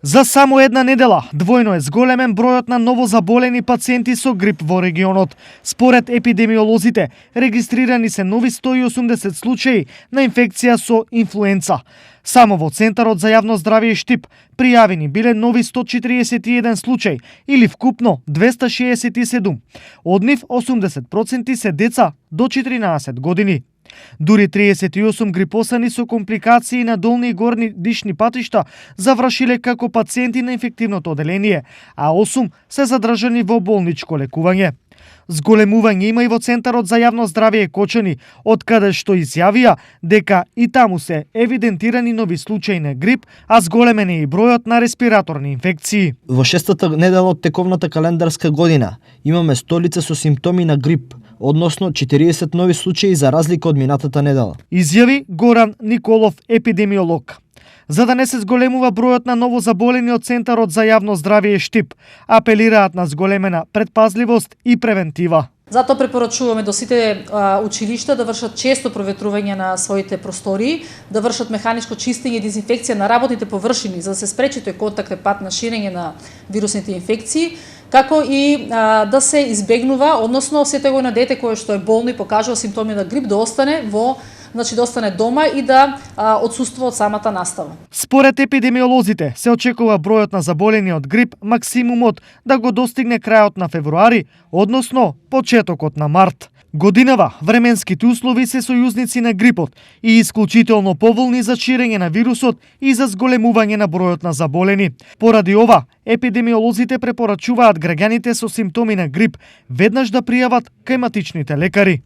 За само една недела, двојно е зголемен бројот на новозаболени пациенти со грип во регионот. Според епидемиолозите, регистрирани се нови 180 случаи на инфекција со инфлуенца. Само во Центарот за јавно здравје и Штип пријавени биле нови 141 случаи или вкупно 267. Од нив 80% се деца до 14 години. Дури 38 грипосани со компликации на долни и горни дишни патишта завршиле како пациенти на инфективното оделение, а 8 се задржани во болничко лекување. Зголемување има и во Центарот за јавно здравје Кочани, од каде што изјавија дека и таму се евидентирани нови случаи на грип, а зголемен е и бројот на респираторни инфекции. Во шестата недела од тековната календарска година имаме 100 лица со симптоми на грип, односно 40 нови случаи за разлика од минатата недела. Изјави Горан Николов, епидемиолог. За да не се зголемува бројот на новозаболени од Центарот за јавно здравје и Штип, апелираат на зголемена предпазливост и превентива. Затоа препорачуваме до сите училишта да вршат често проветрување на своите простории, да вршат механичко чистење и дезинфекција на работните површини за да се спречи тој контактен пат на ширење на вирусните инфекции, како и да се избегнува, односно сете го на дете кое што е болно и покажува симптоми на грип да остане да остане дома и да отсуствува од самата настава. Според епидемиолозите, се очекува бројот на заболени од грип максимумот да го достигне крајот на февруари, односно почетокот на март. Годинава временските услови се сојузници на грипот и исклучително поволни за ширење на вирусот и за зголемување на бројот на заболени. Поради ова, епидемиолозите препорачуваат граѓаните со симптоми на грип веднаш да пријават кај матичните лекари.